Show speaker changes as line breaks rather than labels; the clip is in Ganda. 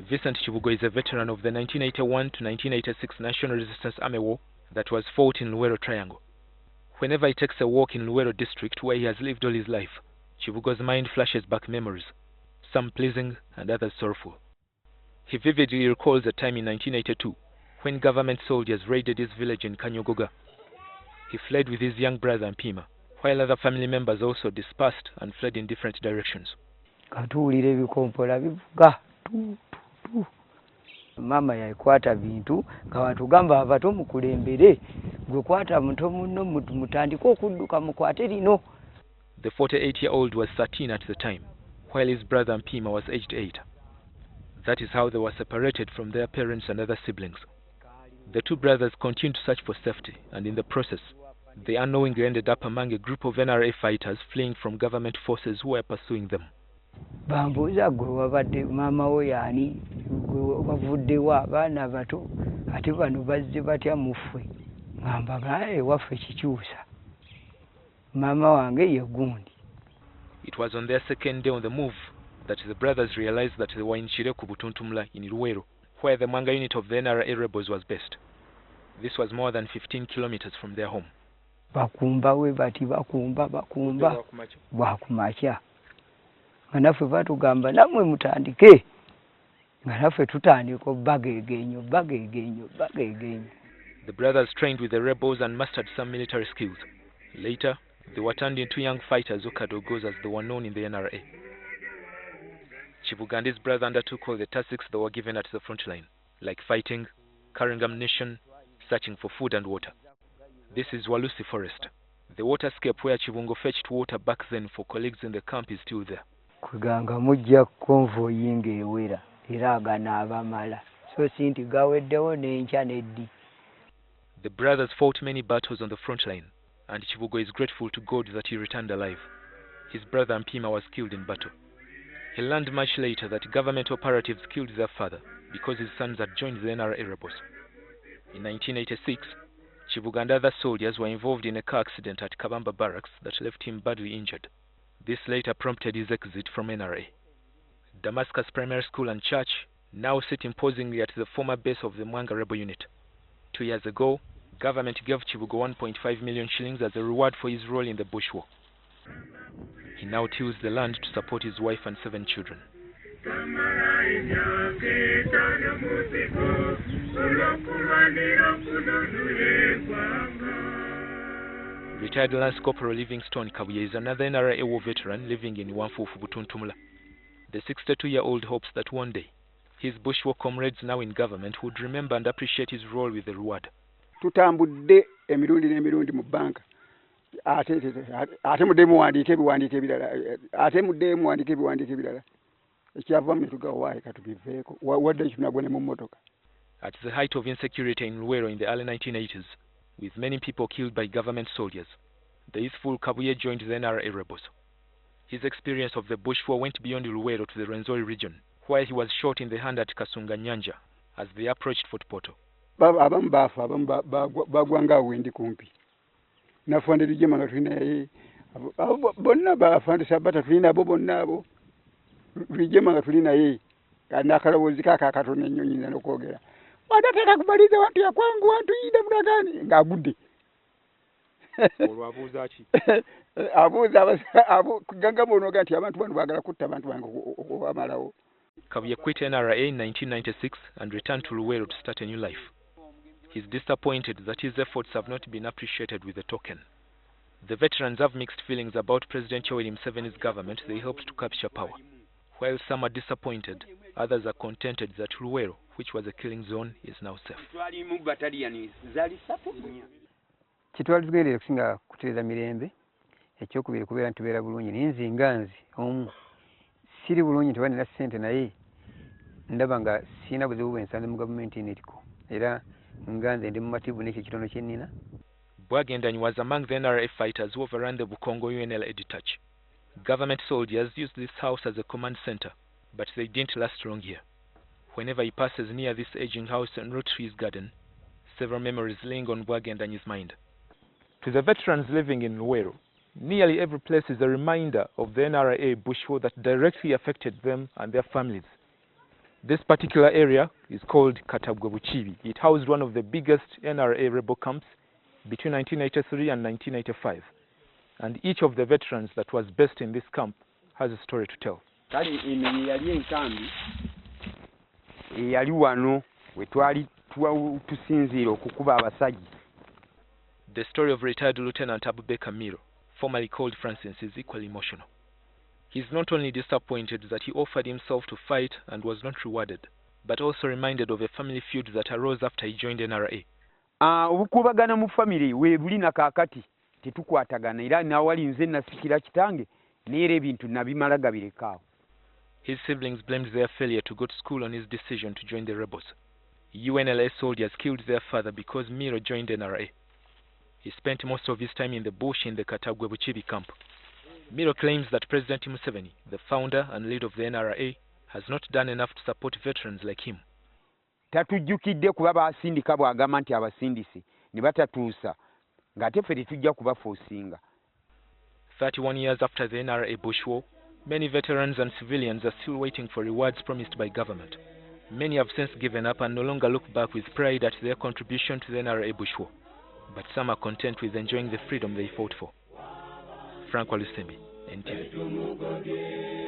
Vincent Chibugo is a veteran of the 1981 to 1986 National Resistance Army War that was fought in Luweero Triangle. Whenever he takes a walk in Luweero district where he has lived all his life, Chibugo's mind flashes back memories, some pleasing and others sorrowful. He vividly recalls a time in 1982 when government soldiers raided his village in Kanyogoga. He fled with his young brother Mpima, while other family members also dispersed and fled in different directions.
Mama yakwata bintu ngawatugamba abato mukulembere gwe kwata muntu munno mutandika okudduka mukwate lino.
The 48-year-old was 13 at the time, while his brother Mpima was aged 8. That is how they were separated from their parents and other siblings. The two brothers continued to search for safety, and in the process, they unknowingly ended up among a group of NRA fighters fleeing from government forces who were pursuing them.
Bambuza gwe wabadde mama wo yani bavuddewo abaana bato ate bano bazze batya muffe ngamba gaye waffe kikyusa mama wange ye gundi.
It was on their second day on the move that the brothers realized that they were in Chireku Butuntumula in Luweero, where the Mwanga unit of the NRA rebels was based. This was more than 15 kilometers from their home.
Bakumba we bati bakumba bwakumakya naffe batugamba namwe mutandike nga naffe tutandika bagegenyo.
The brothers trained with the rebels and mastered some military skills. Later, they were turned into young fighters or kadogos as they were known in the NRA. Chibuga and his brother undertook all the tasks they were given at the front line, like fighting, carrying ammunition, searching for food and water. This is Walusi Forest. The waterscape where Chibungo fetched water back then for colleagues in the camp is still there.
Kuganga mujja konvo yinge ewera era aganaaba mala so sinti gaweddewo n'enkya n'eddi.
The brothers fought many battles on the front line, and Chibugo is grateful to God that he returned alive. His brother Mpima was killed in battle. He learned much later that government operatives killed their father because his sons had joined the NRA rebels. In 1986, Chibuga and other soldiers were involved in a car accident at Kabamba Barracks that left him badly injured. This later prompted his exit from NRA. Damascus Primary School and Church now sit imposingly at the former base of the Mwanga rebel unit. 2 years ago, government gave Chibugo 1.5 million shillings as a reward for his role in the Bush War. He now tills the land to support his wife and 7 children. Retired Lance Corporal Livingstone Kabuye is another NRA war veteran living in Wanfufu Butuntumula. The 62-year-old hopes that one day, his bushwalk comrades now in government would remember and appreciate his role with the reward.
Tutambudde emirundi n'emirundi mu banka ate mudde muwandiika ebiwandiiko ebirala ate mudde muwandiika ebiwandiiko ebirala ekyavamu ne tugawaye katubiveeko wadde kinagwa ne mu mmotoka.
At the height of insecurity in Luweero in the early 1980s, with many people killed by government soldiers, the youthful Kabuye joined the NRA rebels. His experience of the bush war went beyond Luweero to the Rwenzori region, where he was shot in the hand at Kasunga Nyanja as they approached Fort Poto.
Abamu baafa abamu bagwa nga wendi kumpi nafande lijema nga tulina bonna bafande sabata tulina abo bonna abo lijema nga tulina ye nakalowoozi kaka akatona ennyo nyinza n'okwogera watatera kubaliza wantu yakwangu wantu yida mulagani ng'agudde
olwo abuuza ki
abuuza kuganga bonoga nti abantu bano baagala kutta abantu bange okubamalawo.
Kabuye quit NRA in 1996 and returned to Luweero to start a new life. He's disappointed that his efforts have not been appreciated with a token. The veterans have mixed feelings about President Yoweri Museveni's government they helped to capture power. While some are disappointed, others are contented that Luweero, which was a killing zone, is now safe.
Kitwali tugendera okusinga kutereeza mirembe ekyokubiri kubeera ntubeera bulungi naye nze nganzi omu siri bulungi nti banira ssente naye ndaba nga sirina buzibu bwensanze mu gavumenti enetiko era nganze ndi mumativu n'ekyo kitono kye nnina.
Bwagendanyi was among the NRA fighters who overran the Bukongo UNLA detach. Government soldiers used this house as a command center, but they didn't last long here. Whenever he passes near this aging house and root to his garden, several memories linger on Bwagendanyi's mind. To the veterans living in Luweero, nearly every place is a reminder of the NRA bush war that directly affected them and their families. This particular area is called Katabwebuchibi. It housed one of the biggest NRA rebel camps between 1983 and 1985. And each of the veterans that was based in this camp has a story to tell. The story of retired Lieutenant Abubakar Miro, formerly called Francis, is equally emotional. He's not only disappointed that he offered himself to fight and was not rewarded, but also reminded of a family feud that arose after he joined NRA.
Obukubagana mu family we bulina kakati tetukwatagana era nawali nze nasikira kitange neera ebintu nabimala gabirekawo.
His siblings blamed their failure to go to school on his decision to join the rebels. UNLA soldiers killed their father because Miro joined NRA. He spent most of his time in the bush in the Katabwebuchibi camp. Miro claims that President Museveni, the founder and leader of the NRA, has not done enough to support veterans like him.
Tatujjukidde kuba baasindika bw'agamba nti abasindise ne batatuusa ng'ate ffe tetujja kubafoosinga.
31 years after the NRA bush war, many veterans and civilians are still waiting for rewards promised by government. Many have since given up and no longer look back with pride at their contribution to the NRA bush war. But some are content with enjoying the freedom they fought for. Frank Walusembi, NTV.